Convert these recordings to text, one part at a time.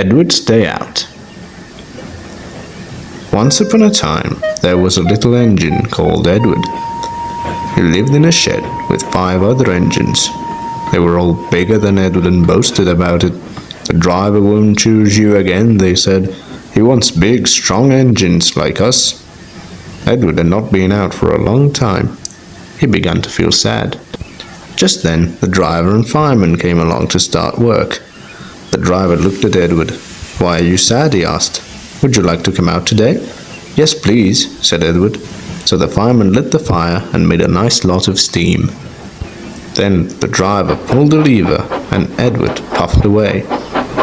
Edward's Day Out. Once upon a time, there was a little engine called Edward. He lived in a shed with 5 other engines. They were all bigger than Edward and boasted about it. The driver won't choose you again, they said. He wants big, strong engines like us. Edward had not been out for a long time. He began to feel sad. Just then, the driver and fireman came along to start work. The driver looked at Edward. "Why are you sad?" he asked. "Would you like to come out today?" "Yes, please," said Edward. So the fireman lit the fire and made a nice lot of steam. Then the driver pulled the lever and Edward puffed away.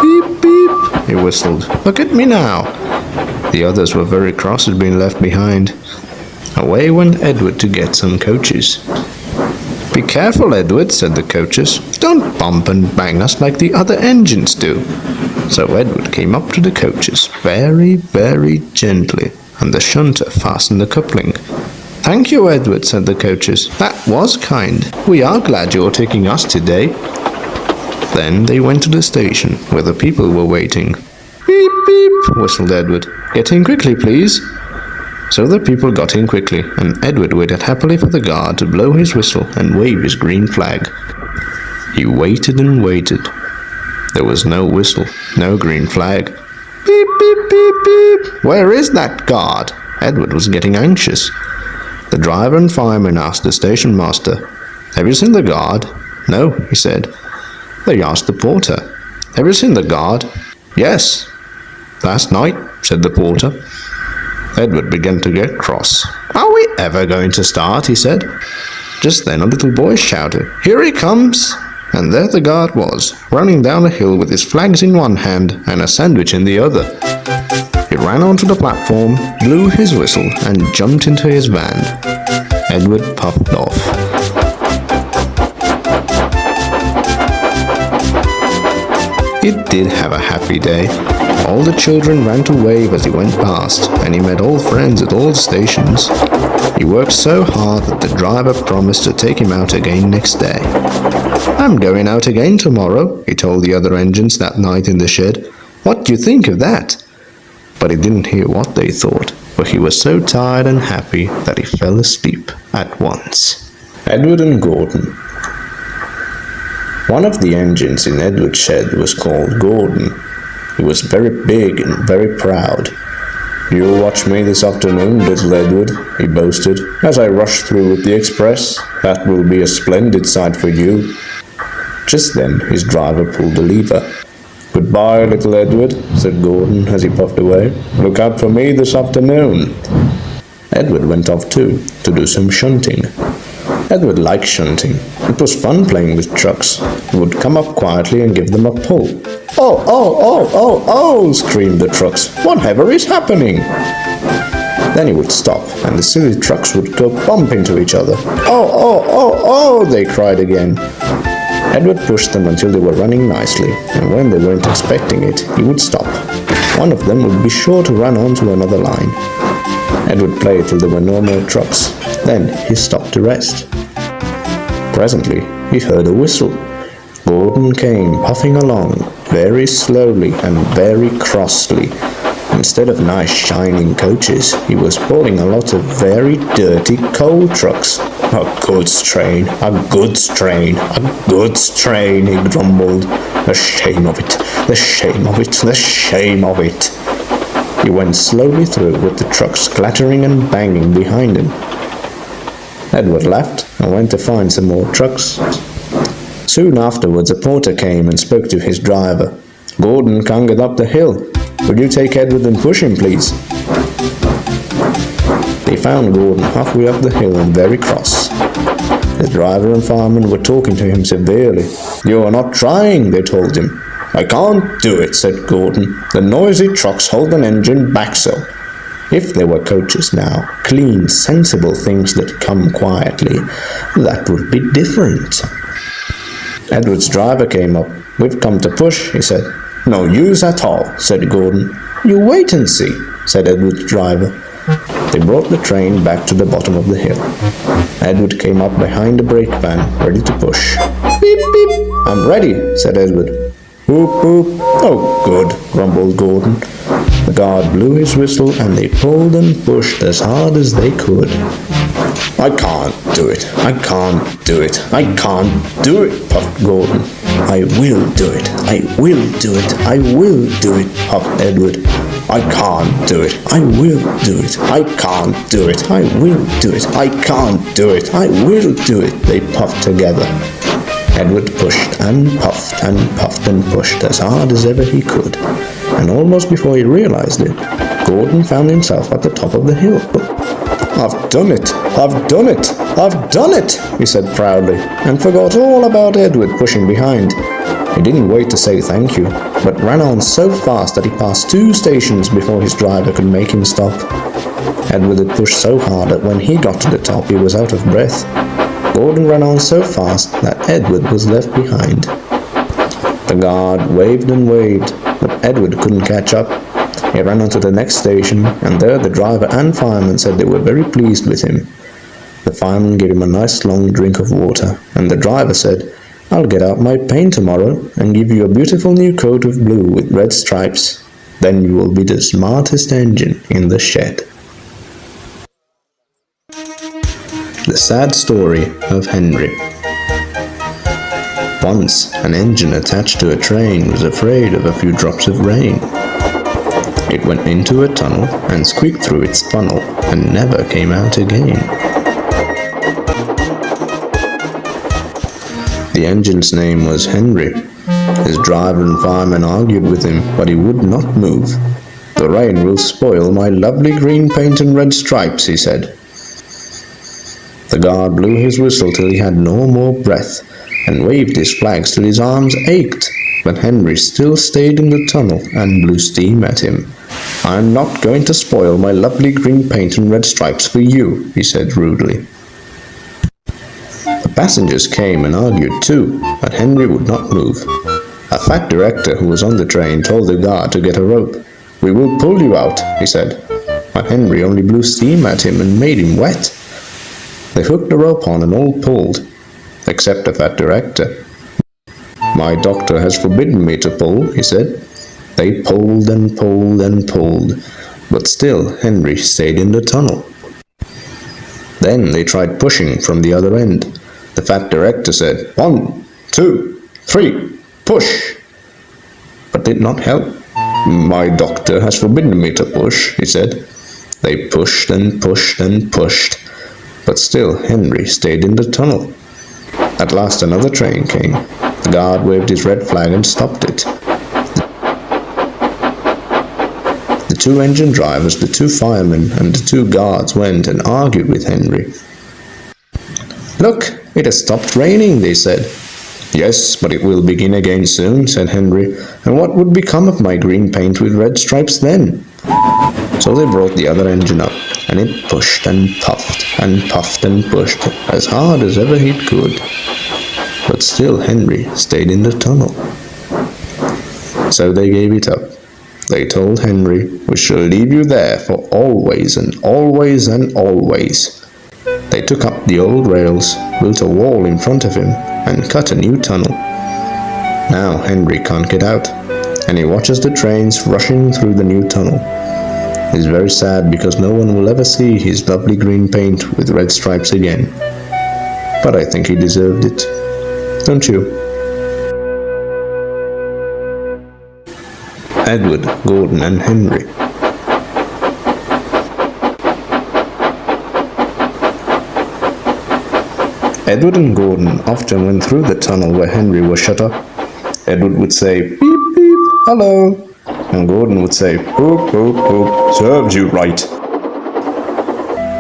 "Beep, beep," he whistled. "Look at me now." The others were very cross at being left behind. Away went Edward to get some coaches. "Be careful, Edward," said the coaches. "Don't bump and bang us like the other engines do." So Edward came up to the coaches very, very gently, and the shunter fastened the coupling. "Thank you, Edward," said the coaches. "That was kind. We are glad you're taking us today." Then they went to the station, where the people were waiting. "Beep, beep," whistled Edward. "Get in quickly, please." So the people got in quickly, and Edward waited happily for the guard to blow his whistle and wave his green flag. He waited and waited. There was no whistle, no green flag. "Beep, beep, beep, beep. Where is that guard?" Edward was getting anxious. The driver and fireman asked the station master. "Have you seen the guard?" "No," he said. They asked the porter. "Have you seen the guard?" "Yes." "Last night," said the porter. Edward began to get cross. "Are we ever going to start?" he said. Just then a little boy shouted, "Here he comes!" And there the guard was, running down a hill with his flags in one hand and a sandwich in the other. He ran onto the platform, blew his whistle, and jumped into his van. Edward puffed off. He did have a happy day. All the children ran to wave as he went past, and he met old friends at all the stations. He worked so hard that the driver promised to take him out again next day. "I'm going out again tomorrow," he told the other engines that night in the shed. "What do you think of that?" But he didn't hear what they thought, for he was so tired and happy that he fell asleep at once. Edward and Gordon. One of the engines in Edward's shed was called Gordon. He was very big and very proud. "You'll watch me this afternoon, little Edward," he boasted, "as I rush through with the express. That will be a splendid sight for you." Just then his driver pulled the lever. "Goodbye, little Edward," said Gordon as he puffed away. "Look out for me this afternoon." Edward went off too, to do some shunting. Edward liked shunting. It was fun playing with trucks. He would come up quietly and give them a pull. "Oh, oh, oh, oh, oh!" screamed the trucks. "Whatever is happening?" Then he would stop, and the silly trucks would go bump into each other. "Oh, oh, oh, oh!" they cried again. Edward pushed them until they were running nicely, and when they weren't expecting it, he would stop. One of them would be sure to run onto another line. Edward played till there were no more trucks. Then he stopped to rest. Presently, he heard a whistle. Gordon came puffing along, very slowly and very crossly. Instead of nice shining coaches, he was pulling a lot of very dirty coal trucks. "A goods train, a goods train, a goods train," he grumbled. "The shame of it, the shame of it, the shame of it." He went slowly through with the trucks clattering and banging behind him. Edward left and went to find some more trucks. Soon afterwards a porter came and spoke to his driver. "Gordon can't get up the hill. Will you take Edward and push him, please?" They found Gordon halfway up the hill and very cross. The driver and fireman were talking to him severely. "You're not trying," they told him. "I can't do it," said Gordon. "The noisy trucks hold an engine back so." If there were coaches now, clean, sensible things that come quietly, that would be different. Edward's driver came up. "We've come to push," he said. "No use at all," said Gordon. "You wait and see," said Edward's driver. They brought the train back to the bottom of the hill. Edward came up behind the brake van, ready to push. "Beep, beep." "I'm ready," said Edward. Whoop whoop. Oh, good, grumbled Gordon. The guard blew his whistle and they pulled and pushed as hard as they could. I can't do it. I can't do it. I can't do it, puffed Gordon. I will do it. I will do it. I will do it, puffed Edward. I can't do it. I will do it. I can't do it. I will do it. I can't do it. I will do it, they puffed together. Edward pushed and puffed and puffed and pushed as hard as ever he could, and almost before he realized it, Gordon found himself at the top of the hill. I've done it! I've done it! I've done it! He said proudly, and forgot all about Edward pushing behind. He didn't wait to say thank you, but ran on so fast that he passed 2 stations before his driver could make him stop. Edward had pushed so hard that when he got to the top he was out of breath. Gordon ran on so fast that Edward was left behind. The guard waved and waved, but Edward couldn't catch up. He ran on to the next station, and there the driver and fireman said they were very pleased with him. The fireman gave him a nice long drink of water, and the driver said, I'll get out my paint tomorrow and give you a beautiful new coat of blue with red stripes. Then you will be the smartest engine in the shed. The sad story of Henry. Once, an engine attached to a train was afraid of a few drops of rain. It went into a tunnel and squeaked through its funnel and never came out again. The engine's name was Henry. His driver and fireman argued with him, but he would not move. The rain will spoil my lovely green paint and red stripes, he said. The guard blew his whistle till he had no more breath, and waved his flags till his arms ached, but Henry still stayed in the tunnel and blew steam at him. I'm not going to spoil my lovely green paint and red stripes for you, he said rudely. The passengers came and argued too, but Henry would not move. A fat director who was on the train told the guard to get a rope. We will pull you out, he said, but Henry only blew steam at him and made him wet. They hooked the rope on and all pulled, except the fat director. My doctor has forbidden me to pull, he said. They pulled and pulled and pulled, but still Henry stayed in the tunnel. Then they tried pushing from the other end. The fat director said, 1, 2, 3, push! But did not help. My doctor has forbidden me to push, he said. They pushed and pushed and pushed, but still Henry stayed in the tunnel. At last another train came. The guard waved his red flag and stopped it. The 2 engine drivers, the 2 firemen, and the 2 guards went and argued with Henry. Look, it has stopped raining, they said. Yes, but it will begin again soon, said Henry, and what would become of my green paint with red stripes then? So they brought the other engine up, and it pushed and puffed and puffed and pushed as hard as ever it could. But still Henry stayed in the tunnel. So they gave it up. They told Henry, we shall leave you there for always and always and always. They took up the old rails, built a wall in front of him, and cut a new tunnel. Now Henry can't get out, and he watches the trains rushing through the new tunnel. He's very sad because no one will ever see his lovely green paint with red stripes again. But I think he deserved it. Don't you? Edward, Gordon, and Henry. Edward and Gordon often went through the tunnel where Henry was shut up. Edward would say, beep, beep, hello, and Gordon would say, poop, poop, poop, serves you right.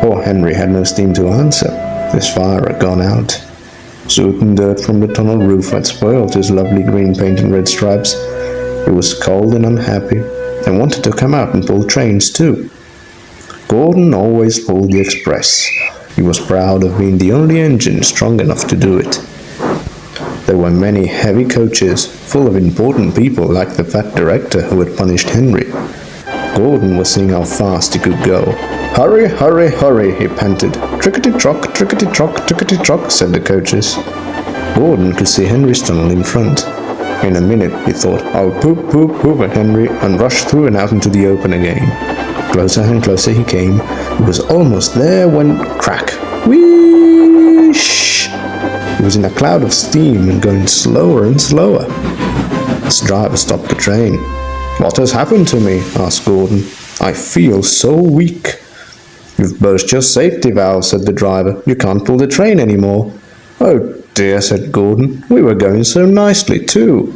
Poor Henry had no steam to answer. His fire had gone out. Soot and dirt from the tunnel roof had spoiled his lovely green paint and red stripes. He was cold and unhappy, and wanted to come out and pull trains too. Gordon always pulled the express. He was proud of being the only engine strong enough to do it. There were many heavy coaches, full of important people like the fat director who had punished Henry. Gordon was seeing how fast he could go. Hurry, hurry, hurry, he panted. Trickety-trock, trickety-trock, trickety-trock, said the coaches. Gordon could see Henry's tunnel in front. In a minute, he thought, "I'll poop, poop, poop," at Henry and rushed through and out into the open again. Closer and closer he came. He was almost there when crack! Whoosh! He was in a cloud of steam and going slower and slower. His driver stopped the train. "What has happened to me?" asked Gordon. "I feel so weak." "You've burst your safety valve," said the driver. "You can't pull the train anymore." "Oh dear," said Gordon. "We were going so nicely too.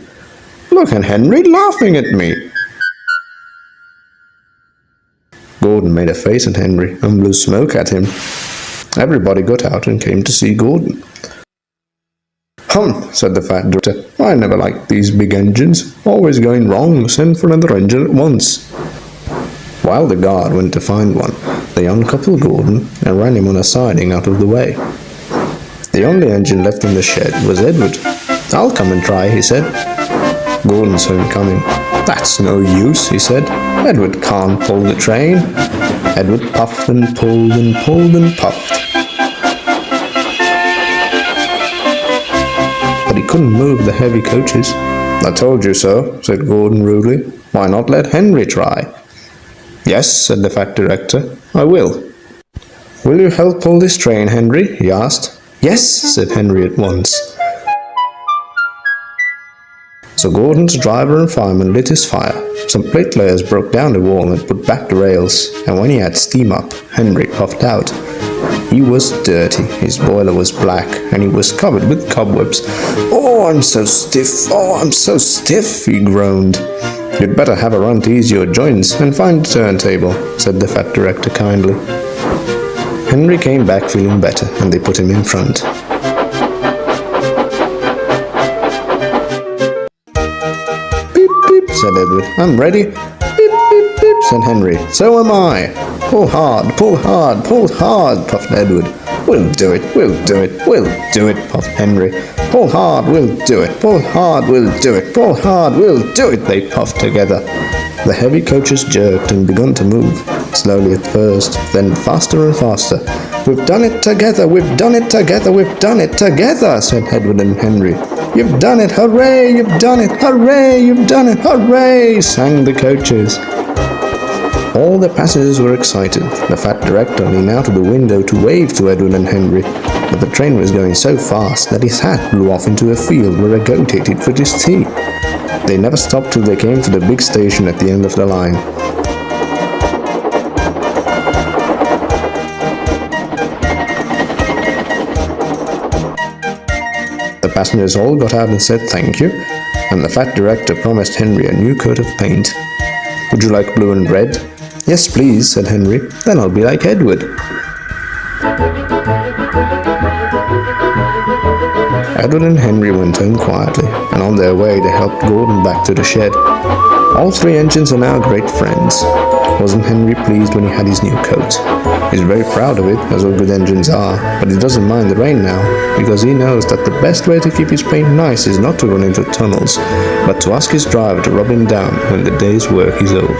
Look at Henry laughing at me." Gordon made a face at Henry and blew smoke at him. Everybody got out and came to see Gordon. "Humph," said the fat director. "I never liked these big engines. Always going wrong. Send for another engine at once." While the guard went to find one, they uncoupled Gordon and ran him on a siding out of the way. The only engine left in the shed was Edward. "I'll come and try," he said. Gordon saw him coming. "That's no use," he said. "Edward can't pull the train." Edward puffed and pulled and pulled and puffed, but he couldn't move the heavy coaches. "I told you so," said Gordon rudely. "Why not let Henry try?" "Yes," said the fat director, "I will." "Will you help pull this train, Henry?" he asked. "Yes," said Henry at once. So Gordon's driver and fireman lit his fire. Some plate layers broke down the wall and put back the rails, and when he had steam up, Henry puffed out. He was dirty, his boiler was black, and he was covered with cobwebs. "Oh, I'm so stiff, oh, I'm so stiff," he groaned. "You'd better have a run to ease your joints and find a turntable," said the fat director kindly. Henry came back feeling better, and they put him in front. "Beep, beep," said Edward. "I'm ready." "Beep, beep, beep," said Henry. "So am I." "Pull hard, pull hard, pull hard," puffed Edward. "We'll do it, we'll do it, we'll do it," puffed Henry. "Pull hard, we'll do it, pull hard, we'll do it, pull hard, we'll do it," they puffed together. The heavy coaches jerked and began to move, slowly at first, then faster and faster. "We've done it together, we've done it together, we've done it together," said Edward and Henry. "You've done it, hooray, you've done it, hooray, you've done it, hooray," sang the coaches. All the passengers were excited. The fat director leaned out of the window to wave to Edward and Henry, but the train was going so fast that his hat blew off into a field where a goat ate it for his tea. They never stopped till they came to the big station at the end of the line. The passengers all got out and said thank you, and the fat director promised Henry a new coat of paint. "Would you like blue and red?" "Yes, please," said Henry. "Then I'll be like Edward." Edward and Henry went home quietly, and on their way they helped Gordon back to the shed. All three engines are now great friends. Wasn't Henry pleased when he had his new coat? He's very proud of it, as all good engines are, but he doesn't mind the rain now, because he knows that the best way to keep his paint nice is not to run into tunnels, but to ask his driver to rub him down when the day's work is over.